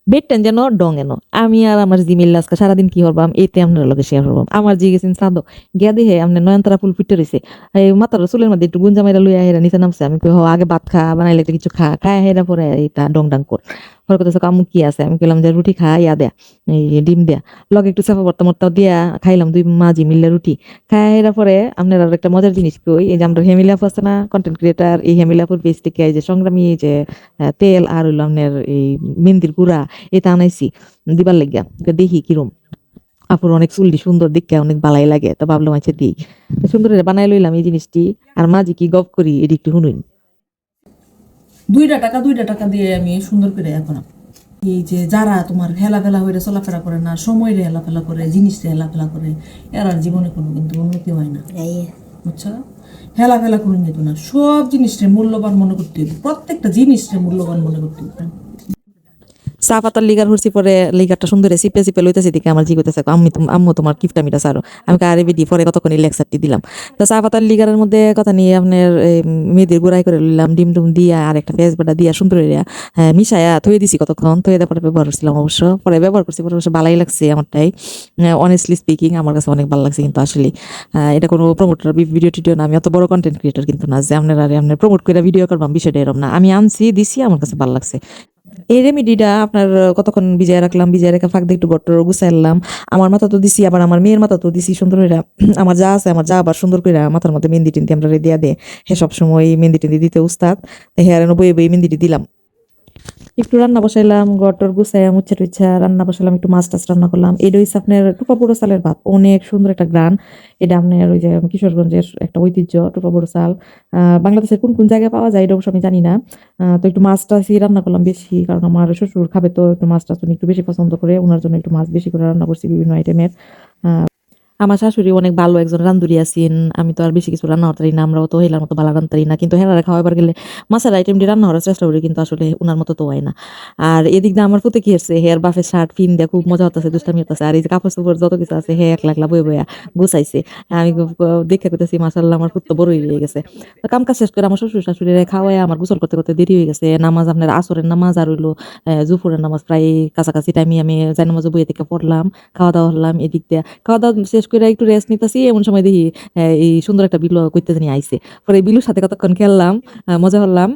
বেডটেন যেন ডং এনো আমি আর আমার জিমিল্লা আজকে সারাদিন কি করবাম এতে আপনার লগে শেয়ার করবাম আমার জি গেছেন সাদো গিয়া দেখে আপনার নয়নতারা ফুল ফুটে রয়েছে এই মাথার চুলের মধ্যে একটু গুঞ্জা মাইরা লইয়া হেরা নিচে নামছে আমি কই আগে ভাত খা বানাইলে একটা কিছু খা খায় হেরা পরে এটা ডং ডাং কর পরে কথা কামু কি আছে আমি কইলাম যে রুটি খা ইয়া দেয়া এই ডিম দেয়া লগে একটু চাপা ভর্তা মর্তা দিয়া খাইলাম দুই মাঝি মিললে রুটি খায় হেরা পরে আপনার আর একটা মজার জিনিস কই এই যে আমরা হেমিলা আছে না কন্টেন্ট ক্রিয়েটার এই হেমিলাপুর পেজ থেকে এই যে সংগ্রামী এই যে তেল আর হইলো আপনার এই মেহেন্দির গুঁড়া এটা আনাইছি দিবার লাগিয়া দেখি কিরম আপুর অনেক চুলটি সুন্দর দেখে অনেক ভালাই লাগে তো ভাবলাম আচ্ছা দিই সুন্দর করে বানাই লইলাম এই জিনিসটি আর মাঝি কি গপ করি এটি একটু শুনুন 2টা টাকা দিয়ে আমি সুন্দর করে এখন এই যে যারা তোমার হেলাফেলা হয়ে চলাফেরা করে না সময় রে হেলাফেলা করে জিনিস রে হেলাফেলা করে এর আর জীবনে কোনো কিন্তু উন্নতি হয় না বুঝছো হেলাফেলা করুন যেত না সব জিনিসটা মূল্যবান মনে করতে হবে প্রত্যেকটা জিনিসটা মূল্যবান মনে করতে হবে চা পাতার লিগার হরছি পরে লিগারটা সুন্দর চিপে চিপে লইতেছি দিকে আমার জি করতেছে আম্মু তোমার কিফটা মিটা সারো আমি আরে বিডি পরে কতক্ষণ লেকচারটি দিলাম তো চা পাতার লিগারের মধ্যে কথা নিয়ে আপনার মেয়েদের গুড়াই করে লইলাম ডিম টুম দিয়া আর একটা পেঁয়াজ বাটা দিয়া সুন্দর মিশায়া থয়ে দিছি কতক্ষণ থয়ে দেওয়ার পরে ব্যবহার করছিলাম অবশ্য পরে ব্যবহার করছি পরে অবশ্য ভালোই লাগছে আমারটাই অনেস্টলি স্পিকিং আমার কাছে অনেক ভালো লাগছে কিন্তু আসলে এটা কোনো প্রমোটার ভিডিও টিডিও না আমি অত বড় কন্টেন্ট ক্রিয়েটার কিন্তু না যে আপনার প্রমোট করে ভিডিও করবাম বিষয়টা এরকম না আমি আনছি দিছি আমার কাছে ভালো লাগছে এই রেমিডিটা আপনার কতক্ষণ ভিজায় রাখলাম ভিজায় রেখে ফাঁক দিয়ে একটু বট্টর গুছাইলাম আমার মাথা তো দিছি আবার আমার মেয়ের মাথা তো দিছি সুন্দর করে আমার যা আছে আমার যা আবার সুন্দর করে মাথার মধ্যে মেহেন্দি টেন্দি আমরা দিয়া দে হ্যাঁ সবসময় মেহেন্দি টেন্দি দিতে উস্তাদ হেয়ার বইয়ে বইয়ে মেহেন্দিটি দিলাম একটু রান্না বসাইলাম গটর গুছাইয়া মুচ্ছা টুচ্ছা রান্না বসাইলাম একটু মাছ টাছ রান্না করলাম এটা হচ্ছে আপনার টুপা বড়ো চালের ভাত অনেক সুন্দর একটা গ্রান এটা আপনার ওই যে কিশোরগঞ্জের একটা ঐতিহ্য টুপা বড়ো চাল বাংলাদেশের কোন কোন জায়গায় পাওয়া যায় এটা অবশ্য আমি জানি না তো একটু মাছ টাছই রান্না করলাম বেশি কারণ আমার শ্বশুর খাবে তো একটু মাছ টাছ উনি একটু বেশি পছন্দ করে ওনার জন্য একটু মাছ বেশি করে রান্না করছি বিভিন্ন আইটেমের আমার শাশুড়ি অনেক ভালো একজন রান্ধুরি আছেন আমি তো আর বেশি কিছু রান্না করতে না আমরাও তো হেলার মতো ভালো রান্তারি না কিন্তু হেলারে খাওয়াবার গেলে মাছের আইটেমটি রান্না করার চেষ্টা করি কিন্তু আসলে উনার মতো তো হয় না আর এদিক দিয়ে আমার পুতে কি হচ্ছে হেয়ার বাফের শার্ট ফিন দিয়ে খুব মজা হতেছে দুষ্টামি হতেছে আর এই যে কাপড় চোপড় যত কিছু আছে হে একলা একলা বয়ে বয়া গুছাইছে আমি দেখে করতেছি মাসাল্লাহ আমার পুত বড় হয়ে গেছে তো কাম কাজ শেষ করে আমার শ্বশুর শাশুড়ি খাওয়াই আমার গোসল করতে করতে দেরি হয়ে গেছে নামাজ আপনার আসরের নামাজ আর হইলো জুফুরের নামাজ প্রায় কাছাকাছি টাইমে আমি যাই নামাজ বইয়ে থেকে পড়লাম খাওয়া দাওয়া হলাম এদিক দিয়ে খাওয়া দাওয়া শেষ করে একটু রেস্ট নিতেছি এমন সময় দেখি এই সুন্দর একটা বিলু করতে জানি আইসে পরে এই বিলুর সাথে কতক্ষণ খেললাম মজা করলাম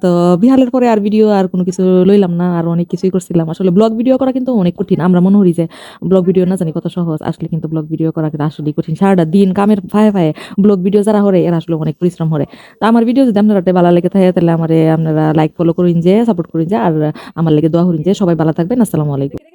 তো বিহালের পরে আর ভিডিও আর কোনো কিছু লইলাম না আর অনেক কিছুই করছিলাম আসলে ব্লগ ভিডিও করা কিন্তু অনেক কঠিন আমরা মনে করি যে ব্লগ ভিডিও না জানি কত সহজ আসলে কিন্তু ব্লগ ভিডিও করা কিন্তু আসলে কঠিন সারাটা দিন কামের ফায়ে ফায়ে ব্লগ ভিডিও যারা করে এরা আসলে অনেক পরিশ্রম করে তো আমার ভিডিও যদি আপনারা ভালো লেগে থাকে তাহলে আমার আপনারা লাইক ফলো করুন যে সাপোর্ট করুন যে আর আমার লেগে দোয়া করুন যে সবাই ভালো থাকবেন আসসালামু আলাইকুম